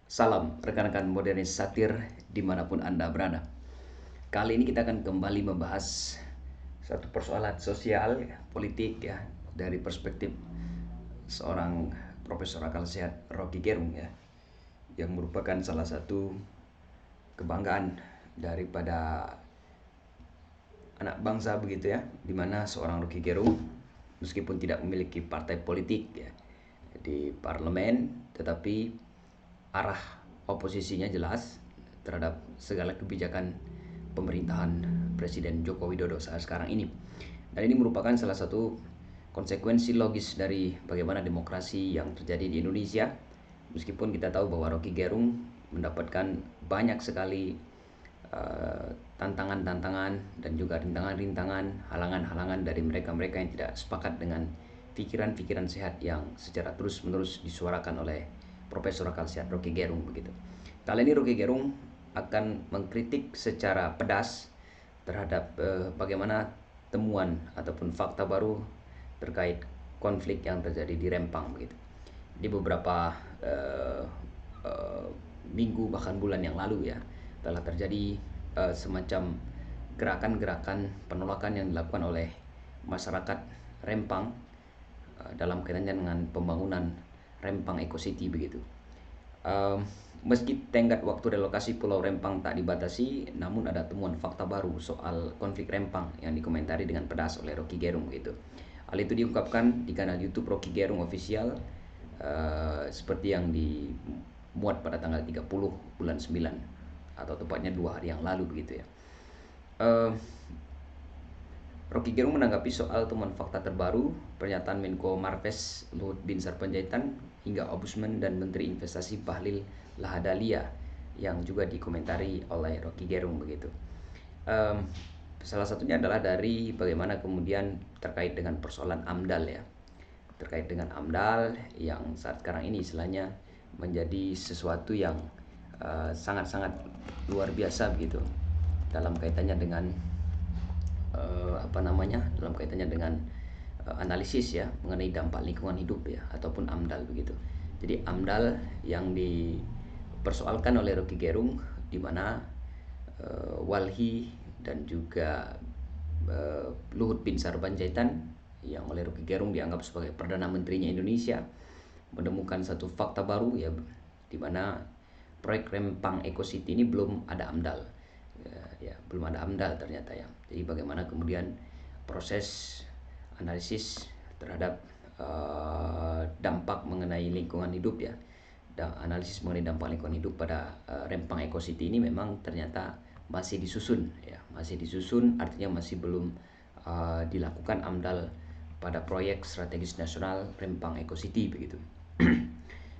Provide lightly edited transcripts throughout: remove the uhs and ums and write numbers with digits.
Salam rekan-rekan modernis satir dimanapun Anda berada. Kali ini kita akan kembali membahas satu persoalan sosial, politik ya, dari perspektif seorang Profesor Akal Sehat Rocky Gerung ya, yang merupakan salah satu kebanggaan daripada anak bangsa begitu ya, dimana seorang Rocky Gerung meskipun tidak memiliki partai politik ya di parlemen, tetapi arah oposisinya jelas terhadap segala kebijakan pemerintahan Presiden Joko Widodo saat sekarang ini. Dan ini merupakan salah satu konsekuensi logis dari bagaimana demokrasi yang terjadi di Indonesia. Meskipun kita tahu bahwa Rocky Gerung mendapatkan banyak sekali tantangan-tantangan dan juga rintangan-rintangan, halangan-halangan dari mereka-mereka yang tidak sepakat dengan pikiran-pikiran sehat yang secara terus-menerus disuarakan oleh Profesor Akal Sehat Rocky Gerung begitu. Kali ini Rocky Gerung akan mengkritik secara pedas terhadap bagaimana temuan ataupun fakta baru terkait konflik yang terjadi di Rempang begitu. Di beberapa minggu bahkan bulan yang lalu ya, telah terjadi semacam gerakan-gerakan penolakan yang dilakukan oleh masyarakat Rempang dalam kaitannya dengan pembangunan Rempang Eco City begitu. Meski tenggat waktu relokasi Pulau Rempang tak dibatasi, namun ada temuan fakta baru soal konflik Rempang yang dikomentari dengan pedas oleh Rocky Gerung begitu. Hal itu diungkapkan di kanal YouTube Rocky Gerung Official seperti yang dimuat pada tanggal 30 bulan 9 atau tepatnya 2 hari yang lalu begitu ya. Rocky Gerung menanggapi soal temuan fakta terbaru, pernyataan Menko Marves Luhut Binsar Panjaitan hingga Ombudsman dan Menteri Investasi Bahlil Lahadalia yang juga dikomentari oleh Rocky Gerung begitu. Salah satunya adalah dari bagaimana kemudian terkait dengan persoalan AMDAL ya, terkait dengan AMDAL yang saat sekarang ini istilahnya menjadi sesuatu yang sangat-sangat luar biasa begitu dalam kaitannya dengan dalam kaitannya dengan analisis ya mengenai dampak lingkungan hidup ya ataupun AMDAL begitu. Jadi AMDAL yang dipersoalkan oleh Rocky Gerung di mana Walhi dan juga Luhut Binsar Panjaitan yang oleh Rocky Gerung dianggap sebagai Perdana Menterinya Indonesia menemukan satu fakta baru ya, di mana proyek Rempang Eco City ini belum ada AMDAL ya, belum ada AMDAL ternyata ya. Jadi bagaimana kemudian proses analisis terhadap dampak mengenai lingkungan hidup ya, dan analisis mengenai dampak lingkungan hidup pada Rempang Eco City ini memang ternyata masih disusun ya, masih disusun, artinya masih belum dilakukan AMDAL pada proyek strategis nasional Rempang Eco City begitu.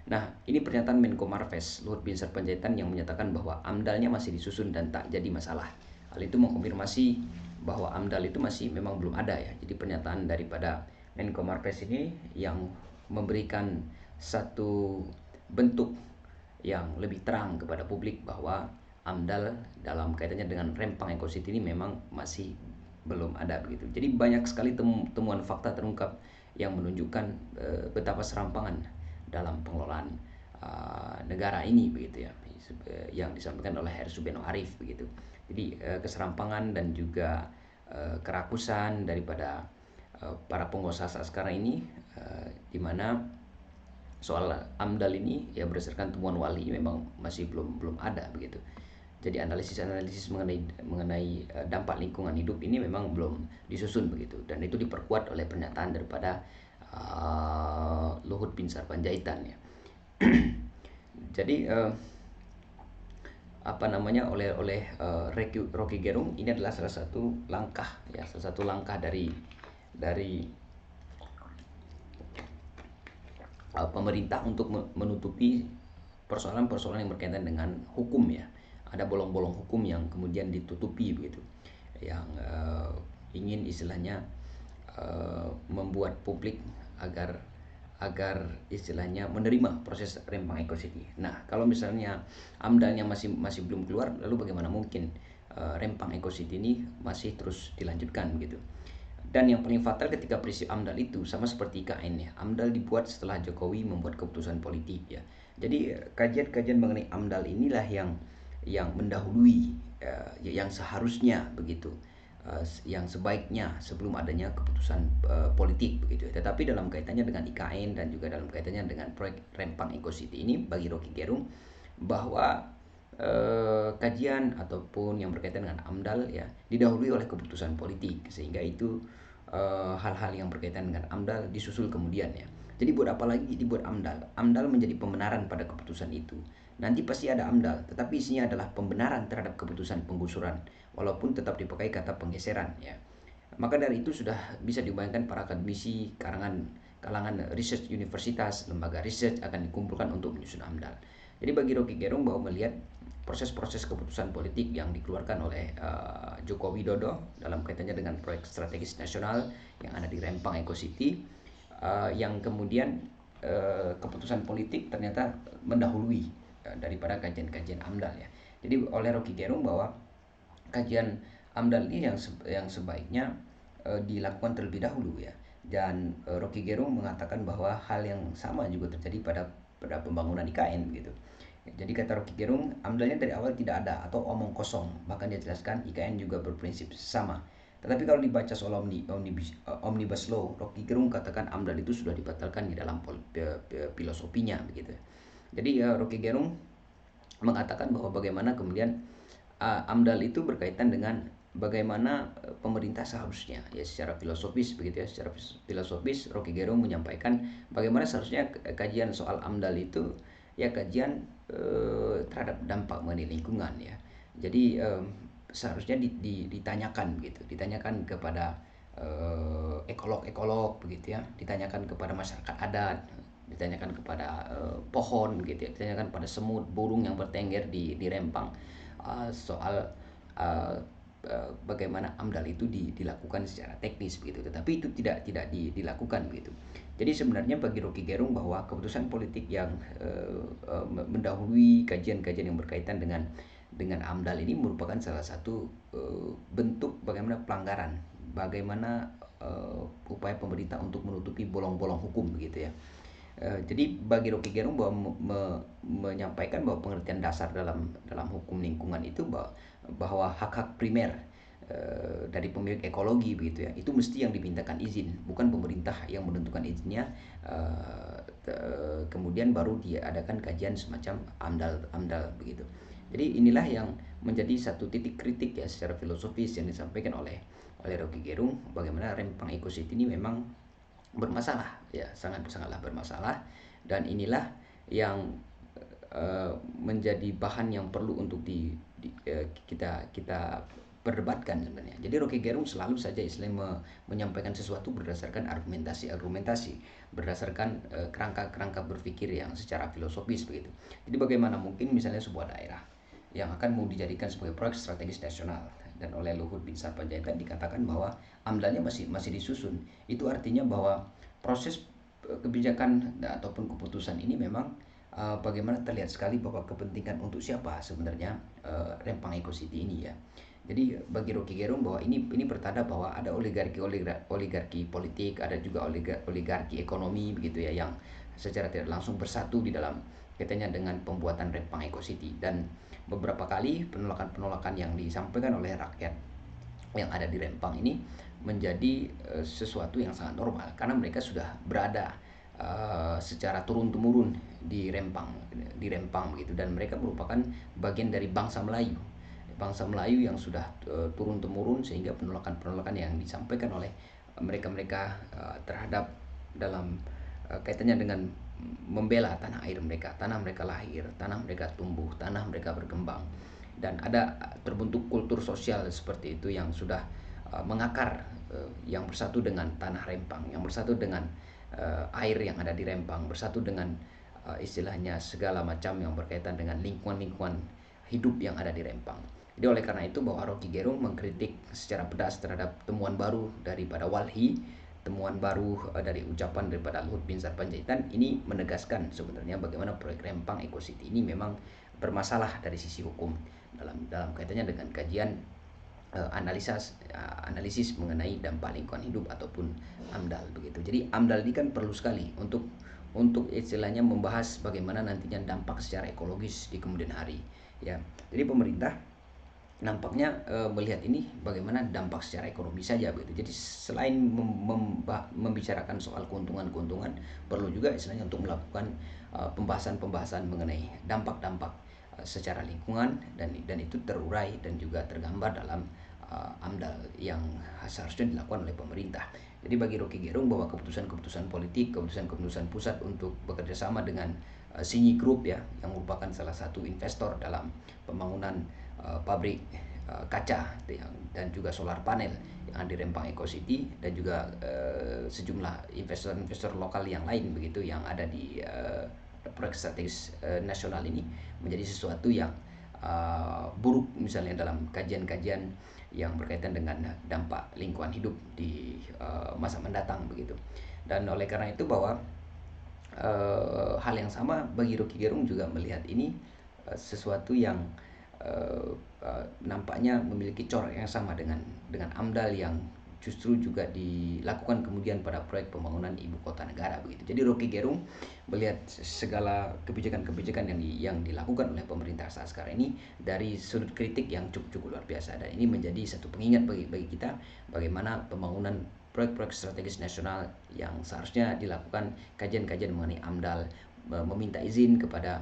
Nah, ini pernyataan Menko Marves Luhut Binsar Panjaitan yang menyatakan bahwa AMDAL-nya masih disusun dan tak jadi masalah. Hal itu mengkonfirmasi bahwa AMDAL itu masih memang belum ada ya. Jadi pernyataan daripada Menko Marves ini yang memberikan satu bentuk yang lebih terang kepada publik bahwa AMDAL dalam kaitannya dengan Rempang Eco City ini memang masih belum ada begitu. Jadi banyak sekali temuan fakta terungkap yang menunjukkan betapa serampangan dalam pengelolaan negara ini begitu ya, yang disampaikan oleh Heru Beno Arif begitu. Jadi keserampangan dan juga kerakusan daripada para penguasa saat sekarang ini, di mana soal AMDAL ini ya berdasarkan temuan Wali memang masih belum ada begitu. Jadi analisis mengenai dampak lingkungan hidup ini memang belum disusun begitu, dan itu diperkuat oleh pernyataan daripada Luhut Binsar Panjaitan ya. Jadi Rocky Gerung ini adalah salah satu langkah ya, salah satu langkah dari pemerintah untuk menutupi persoalan-persoalan yang berkaitan dengan hukum ya. Ada bolong-bolong hukum yang kemudian ditutupi begitu, yang ingin istilahnya membuat publik agar istilahnya menerima proses Rempang Eco City. Nah, kalau misalnya AMDAL-nya masih belum keluar, lalu bagaimana mungkin Rempang Eco City ini masih terus dilanjutkan begitu. Dan yang paling fatal ketika prinsip AMDAL itu sama seperti IKN ya. AMDAL dibuat setelah Jokowi membuat keputusan politik ya. Jadi kajian-kajian mengenai AMDAL inilah yang mendahului yang seharusnya begitu, yang sebaiknya sebelum adanya keputusan politik begitu. Tetapi dalam kaitannya dengan IKN dan juga dalam kaitannya dengan proyek Rempang Eco City ini, bagi Rocky Gerung bahwa kajian ataupun yang berkaitan dengan AMDAL ya didahului oleh keputusan politik, sehingga itu hal-hal yang berkaitan dengan AMDAL disusul kemudian ya. Jadi buat apa lagi dibuat AMDAL? AMDAL menjadi pembenaran pada keputusan itu. Nanti pasti ada AMDAL, tetapi isinya adalah pembenaran terhadap keputusan penggusuran, walaupun tetap dipakai kata penggeseran ya. Maka dari itu sudah bisa dibayangkan para akademisi, kalangan research universitas, lembaga research akan dikumpulkan untuk menyusun AMDAL. Jadi bagi Rocky Gerung bahwa melihat proses-proses keputusan politik yang dikeluarkan oleh Joko Widodo dalam kaitannya dengan proyek strategis nasional yang ada di Rempang Eco City, yang kemudian keputusan politik ternyata mendahului daripada kajian-kajian AMDAL ya. Jadi oleh Rocky Gerung bahwa kajian AMDAL ini yang sebaiknya dilakukan terlebih dahulu ya. Dan Rocky Gerung mengatakan bahwa hal yang sama juga terjadi pada pembangunan IKN gitu. Jadi kata Rocky Gerung, AMDAL-nya dari awal tidak ada atau omong kosong. Bahkan dia jelaskan IKN juga berprinsip sama. Tetapi kalau dibaca soal Omnibus Law, Rocky Gerung katakan AMDAL itu sudah dibatalkan di dalam filosofinya begitu. Jadi Rocky Gerung mengatakan bahwa bagaimana kemudian AMDAL itu berkaitan dengan bagaimana pemerintah seharusnya ya secara filosofis begitu ya. Secara filosofis Rocky Gerung menyampaikan bagaimana seharusnya kajian soal AMDAL itu ya kajian terhadap dampak mengenai lingkungan ya. Jadi seharusnya ditanyakan gitu, ditanyakan kepada ekolog-ekolog begitu ya, ditanyakan kepada masyarakat adat, ditanyakan kepada pohon gitu ya, ditanyakan pada semut, burung yang bertengger di Rempang soal uh, bagaimana AMDAL itu dilakukan secara teknis begitu, tetapi itu tidak dilakukan begitu. Jadi sebenarnya bagi Rocky Gerung bahwa keputusan politik yang mendahului kajian-kajian yang berkaitan dengan AMDAL ini merupakan salah satu bentuk bagaimana pelanggaran, bagaimana upaya pemerintah untuk menutupi bolong-bolong hukum begitu ya. Jadi bagi Rocky Gerung bahwa menyampaikan bahwa pengertian dasar dalam hukum lingkungan itu bahwa hak-hak primer dari pemilik ekologi begitu ya, itu mesti yang dimintakan izin, bukan pemerintah yang menentukan izinnya. Kemudian baru diadakan kajian semacam AMDAL begitu. Jadi inilah yang menjadi satu titik kritik ya secara filosofis yang disampaikan oleh Rocky Gerung, bagaimana Rempang Eco City ini memang bermasalah ya, sangatlah bermasalah, dan inilah yang menjadi bahan yang perlu untuk kita perdebatkan sebenarnya. Jadi Rocky Gerung selalu saja istilahnya menyampaikan sesuatu berdasarkan argumentasi, berdasarkan kerangka-kerangka berpikir yang secara filosofis begitu. Jadi bagaimana mungkin misalnya sebuah daerah yang akan mau dijadikan sebagai proyek strategis nasional, dan oleh Luhut bin Sarpanjaitan dikatakan bahwa AMDAL-nya masih disusun. Itu artinya bahwa proses kebijakan ataupun keputusan ini memang bagaimana terlihat sekali bahwa kepentingan untuk siapa sebenarnya Rempang Eco City ini ya. Jadi bagi Rocky Gerung bahwa ini pertanda bahwa ada oligarki politik, ada juga oligarki ekonomi begitu ya, yang secara tidak langsung bersatu di dalam kaitannya dengan pembuatan Rempang Eco City. Dan beberapa kali penolakan-penolakan yang disampaikan oleh rakyat yang ada di Rempang ini menjadi sesuatu yang sangat normal, karena mereka sudah berada secara turun-temurun di Rempang begitu, dan mereka merupakan bagian dari bangsa Melayu yang sudah turun-temurun, sehingga penolakan-penolakan yang disampaikan oleh mereka-mereka terhadap dalam kaitannya dengan membela tanah air mereka, tanah mereka lahir, tanah mereka tumbuh, tanah mereka berkembang, dan ada terbentuk kultur sosial seperti itu yang sudah mengakar, yang bersatu dengan tanah Rempang, yang bersatu dengan air yang ada di Rempang, bersatu dengan istilahnya segala macam yang berkaitan dengan lingkungan hidup yang ada di Rempang. Jadi oleh karena itu bahwa Rocky Gerung mengkritik secara pedas terhadap temuan baru daripada Walhi, temuan baru dari ucapan daripada Luhut bin Sarpanjaitan, ini menegaskan sebenarnya bagaimana proyek Rempang Eco City ini memang bermasalah dari sisi hukum dalam kaitannya dengan kajian analisis mengenai dampak lingkungan hidup ataupun AMDAL begitu. Jadi AMDAL ini kan perlu sekali untuk untuk istilahnya membahas bagaimana nantinya dampak secara ekologis di kemudian hari ya. Jadi pemerintah nampaknya melihat ini bagaimana dampak secara ekonomi saja begitu. Jadi selain membicarakan soal keuntungan-keuntungan, perlu juga istilahnya untuk melakukan pembahasan-pembahasan mengenai dampak-dampak secara lingkungan, dan itu terurai dan juga tergambar dalam AMDAL yang seharusnya dilakukan oleh pemerintah. Jadi bagi Rocky Gerung bahwa keputusan-keputusan politik, keputusan-keputusan pusat untuk bekerja sama dengan Sinyi Group ya, yang merupakan salah satu investor dalam pembangunan pabrik kaca dan juga solar panel yang ada di Rempang Eco City, dan juga sejumlah investor-investor lokal yang lain begitu yang ada di proyek strategis nasional ini, menjadi sesuatu yang buruk misalnya dalam kajian-kajian yang berkaitan dengan dampak lingkungan hidup di masa mendatang begitu. Dan oleh karena itu bahwa hal yang sama bagi Rocky Gerung juga melihat ini sesuatu yang nampaknya memiliki corak yang sama dengan AMDAL yang justru juga dilakukan kemudian pada proyek pembangunan ibu kota negara begitu. Jadi Rocky Gerung melihat segala kebijakan-kebijakan yang dilakukan oleh pemerintah saat sekarang ini dari sudut kritik yang cukup luar biasa, dan ini menjadi satu pengingat bagi kita bagaimana pembangunan proyek-proyek strategis nasional yang seharusnya dilakukan kajian-kajian mengenai AMDAL, meminta izin kepada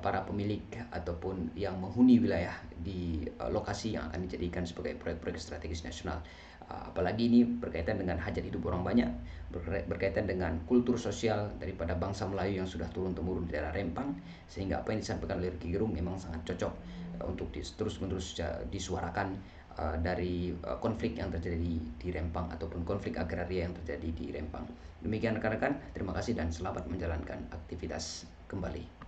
para pemilik ataupun yang menghuni wilayah di lokasi yang akan dijadikan sebagai proyek-proyek strategis nasional. Apalagi ini berkaitan dengan hajat hidup orang banyak, berkaitan dengan kultur sosial daripada bangsa Melayu yang sudah turun-temurun di daerah Rempang, sehingga apa yang disampaikan oleh Rocky Gerung memang sangat cocok untuk terus-menerus disuarakan dari konflik yang terjadi di Rempang ataupun konflik agraria yang terjadi di Rempang. Demikian rekan-rekan, terima kasih dan selamat menjalankan aktivitas kembali.